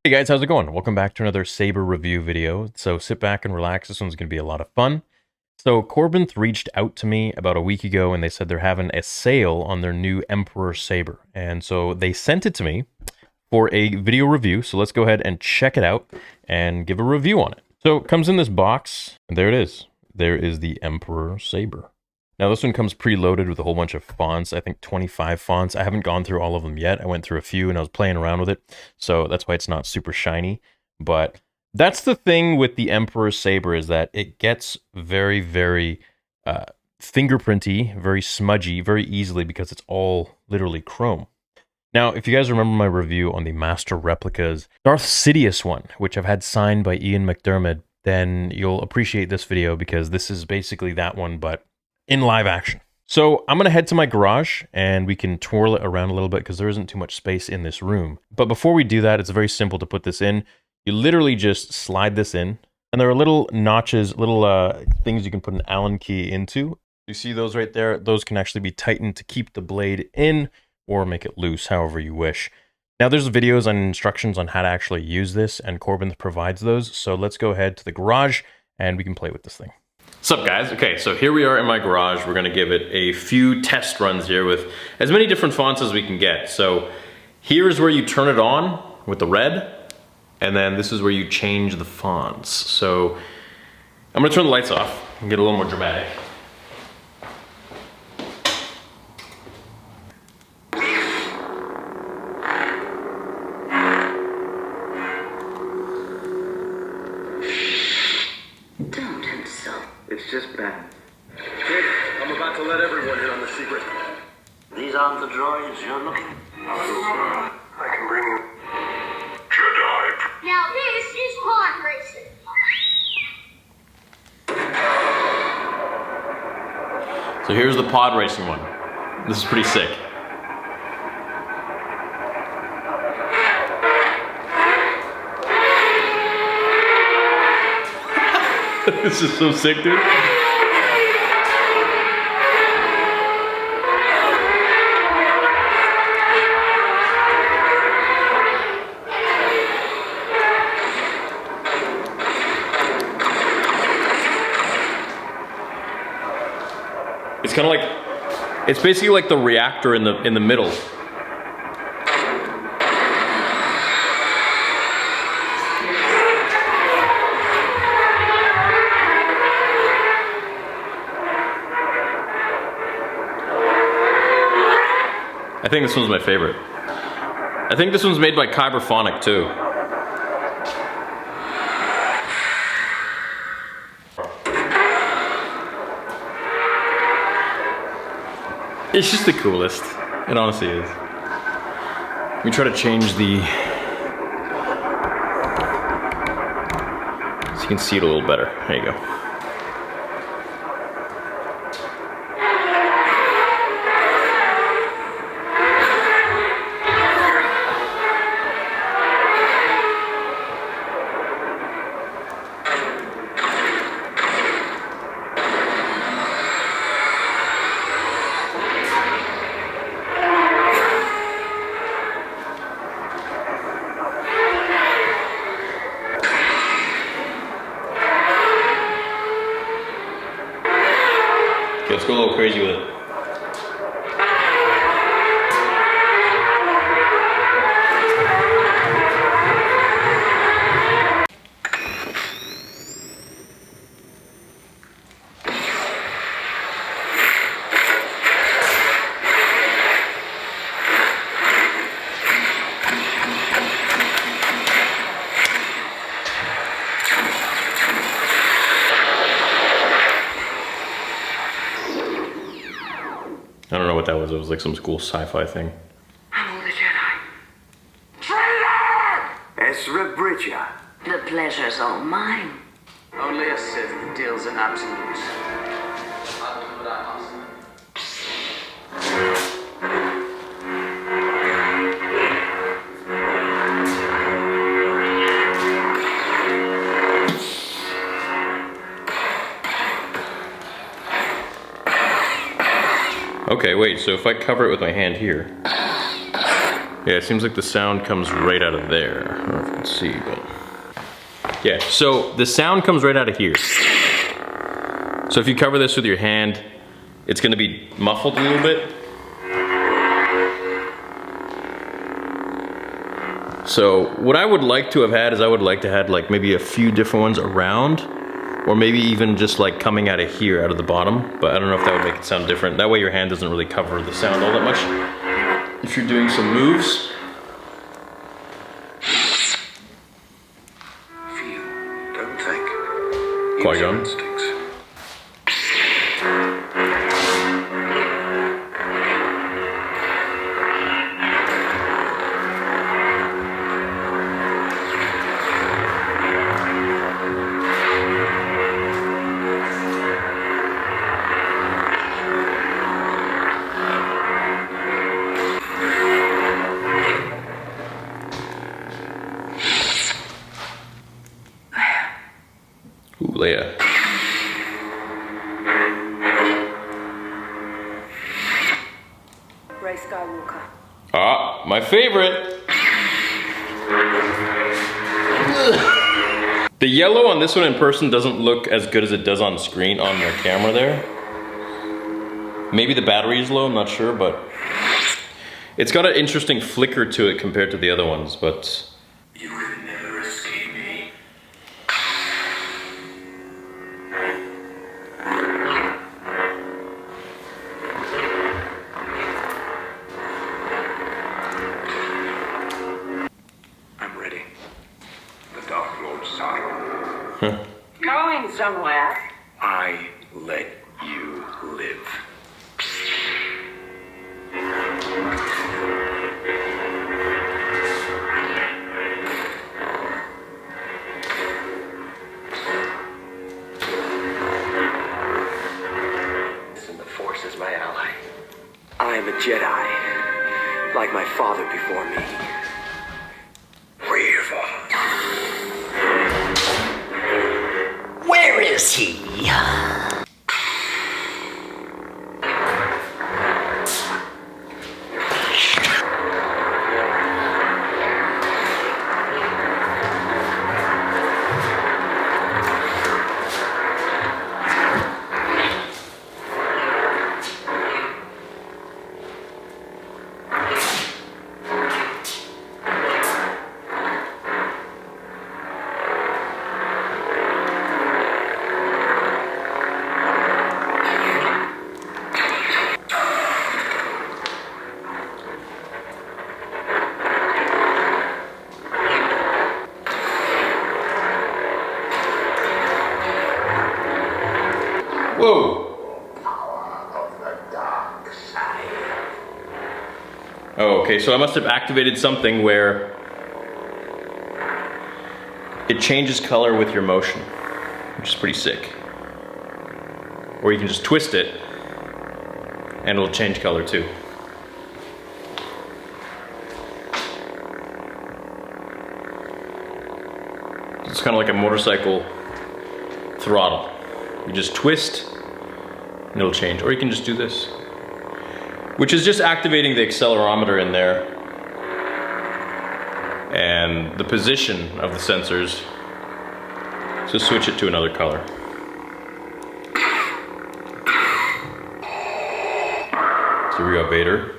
Hey guys, how's it going? Welcome back to another Saber review video. So sit back and relax. This one's going to be a lot of fun. So Korbanth reached out to me about a week ago and they said they're having a sale on their new Emperor Saber. And so they sent it to me for a video review. So let's go ahead and check it out and give a review on it. So it comes in this box and there it is. There is the Emperor Saber. Now this one comes preloaded with a whole bunch of fonts, I think 25 fonts. I haven't gone through all of them yet. I went through a few and I was playing around with it. So that's why it's not super shiny. But that's the thing with the Emperor Saber, is that it gets very, very fingerprinty, very smudgy, very easily because it's all literally chrome. Now, if you guys remember my review on the Master Replicas Darth Sidious one, which I've had signed by Ian McDermott, then you'll appreciate this video because this is basically that one, but in live action. So I'm going to head to my garage and we can twirl it around a little bit because there isn't too much space in this room. But before we do that, it's very simple to put this in. You literally just slide this in and there are little notches, little things you can put an Allen key into. You see those right there? Those can actually be tightened to keep the blade in or make it loose, however you wish. Now there's videos and instructions on how to actually use this, and Korbanth provides those. So let's go ahead to the garage and we can play with this thing. What's up guys? Okay, so here we are in my garage. We're gonna give it a few test runs here with as many different fonts as we can get. So here's where you turn it on with the red, and then this is where you change the fonts. So I'm gonna turn the lights off and get a little more dramatic. It's just bad. Kid, I'm about to let everyone in on the secret. These aren't the droids you're looking for. I can bring you Jedi. Now this is pod racing. So here's the pod racing one. This is pretty sick. This is so sick, dude. It's kind of like, it's basically like the reactor in the middle. I think this one's my favorite. I think this one's made by Kyberphonic too. It's just the coolest. It honestly is. Let me try to change the... so you can see it a little better. There you go. Okay, let's go a little crazy with it. I don't know what that was. It was like some cool sci-fi thing. I'm the Jedi. Traitor! Ezra Bridger. The pleasure's all mine. Only a Sith deals in absolutes. Okay, wait, so if I cover it with my hand here. Yeah, it seems like the sound comes right out of there. I don't know if you can see, but... Yeah, so the sound comes right out of here. So if you cover this with your hand, it's gonna be muffled a little bit. So what I would like to have had is I would like to have like maybe a few different ones around, or maybe even just like coming out of here, out of the bottom, but I don't know if that would make it sound different. That way your hand doesn't really cover the sound all that much. If you're doing some moves. Feel, don't think. Qui-Gon. Use your instincts. Ooh, Leia. Rey Skywalker. Ah, my favorite. The yellow on this one in person doesn't look as good as it does on screen on the camera there. Maybe the battery is low, I'm not sure, but it's got an interesting flicker to it compared to the other ones, but You can never escape me. I'm ready. The Dark Lord's son. Going somewhere. I let you live. And the Force is my ally. I am a Jedi, like my father before me. Riva. Where is he? whoa. Oh, okay, so I must have activated something where it changes color with your motion, which is pretty sick. Or you can just twist it and it'll change color too. It's kind of like a motorcycle throttle. You just twist and it'll change. Or you can just do this, which is just activating the accelerometer in there and the position of the sensors to switch it to another color. So here we got Vader.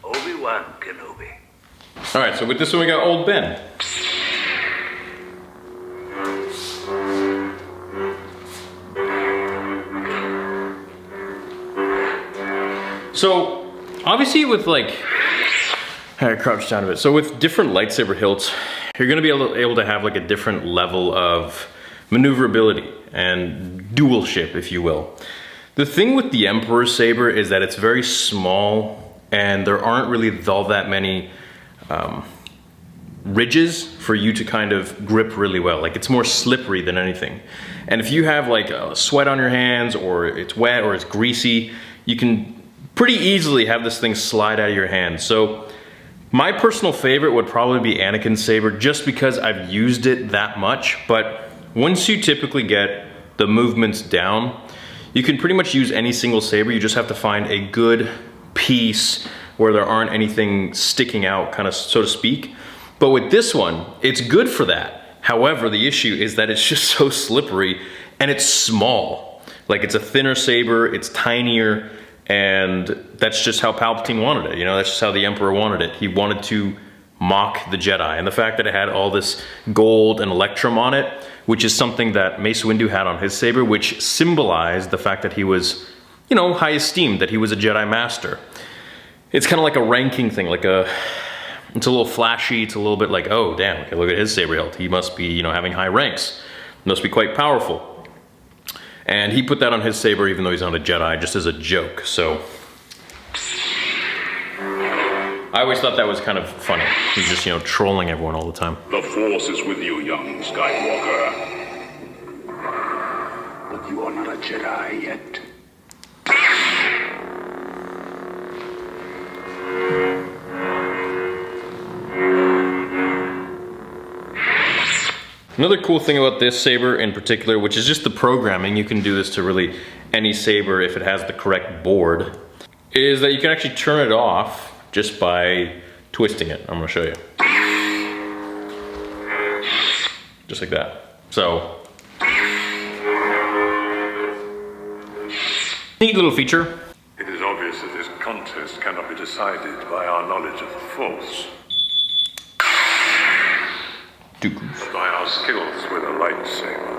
Obi-Wan Kenobi. All right, so with this one we got Old Ben. So obviously with like, I crouched down a bit. So with different lightsaber hilts, you're gonna be able to have like a different level of maneuverability and dualship, if you will. The thing with the Emperor's saber is that it's very small and there aren't really all that many ridges for you to kind of grip really well. Like it's more slippery than anything. And if you have like a sweat on your hands, or it's wet or it's greasy, you can pretty easily have this thing slide out of your hand. So my personal favorite would probably be Anakin's saber, just because I've used it that much. But once you typically get the movements down, you can pretty much use any single saber. You just have to find a good piece where there aren't anything sticking out, kind of, so to speak. But with this one, it's good for that. However, the issue is that it's just so slippery and it's small. Like it's a thinner saber, it's tinier, and that's just how Palpatine wanted it. You know, that's just how the Emperor wanted it. He wanted to mock the Jedi. And the fact that it had all this gold and electrum on it, which is something that Mace Windu had on his saber, which symbolized the fact that he was, you know, high esteemed, that he was a Jedi Master. It's kind of like a ranking thing, like it's a little flashy, it's a little bit like, oh damn, okay, look at his saber hilt. He must be, you know, having high ranks. Must be quite powerful. And he put that on his saber even though he's not a Jedi, just as a joke, so. I always thought that was kind of funny. He's just, you know, trolling everyone all the time. The Force is with you, young Skywalker. But you are not a Jedi yet. Another cool thing about this saber in particular, which is just the programming, you can do this to really any saber if it has the correct board, is that you can actually turn it off just by twisting it. I'm gonna show you. Just like that. So, neat little feature. It is obvious that this contest cannot be decided by our knowledge of the Force, but by our skills with a lightsaber.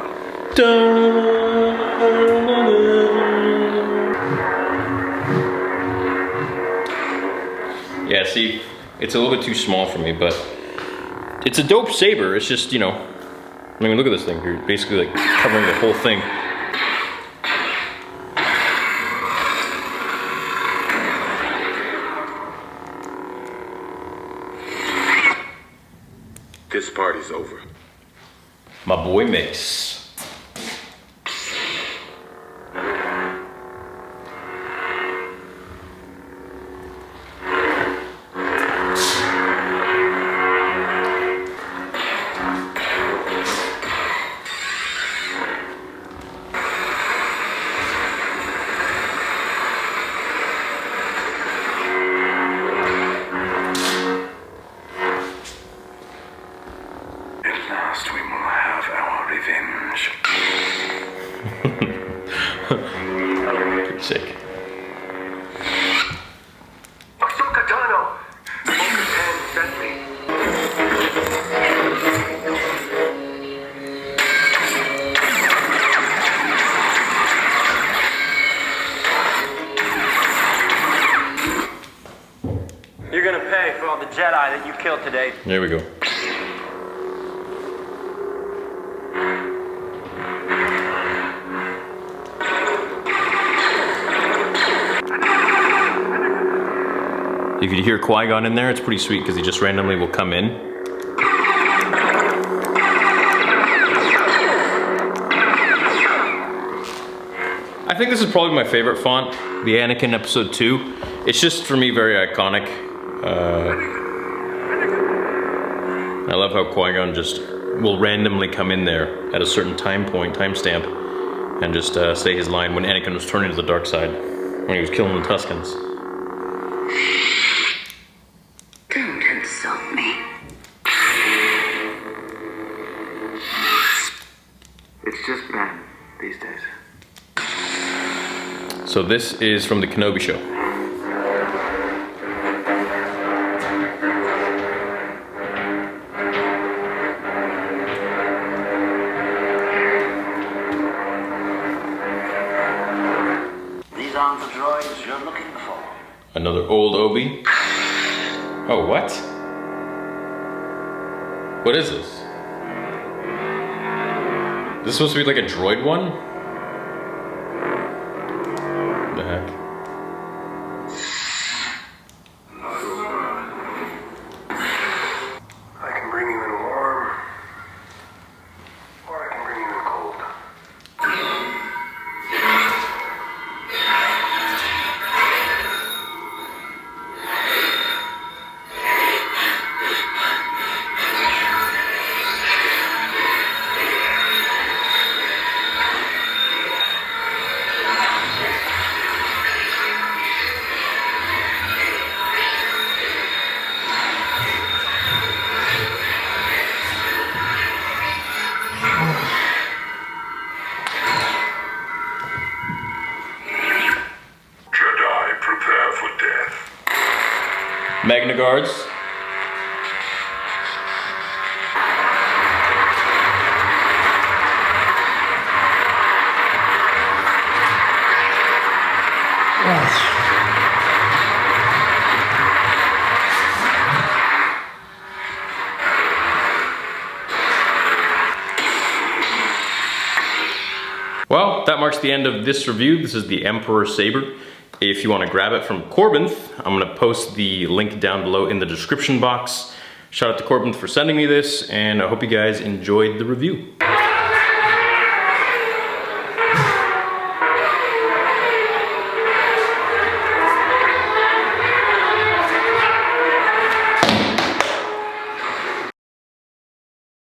Yeah, see, it's a little bit too small for me, but it's a dope saber. It's just, you know, I mean, look at this thing. You're basically like covering the whole thing. This party's over. My boy Mace. Pretty sick. You're gonna pay for all the Jedi that you killed today. There we go. If you hear Qui-Gon in there, it's pretty sweet because he just randomly will come in. I think this is probably my favorite font, the Anakin Episode 2. It's just, for me, very iconic. I love how Qui-Gon just will randomly come in there at a certain timestamp, and just say his line when Anakin was turning to the dark side, when he was killing the Tuskens. Don't insult me. It's just men these days. So this is from the Kenobi show. These aren't the droids you're looking for. Another old Obi. Oh, what? What is this? This supposed to be like a droid one? What the heck? I can bring guards. Well, that marks the end of this review. This is the Emperor Saber. If you want to grab it from Korbanth, I'm going to post the link down below in the description box. Shout out to Korbanth for sending me this, and I hope you guys enjoyed the review.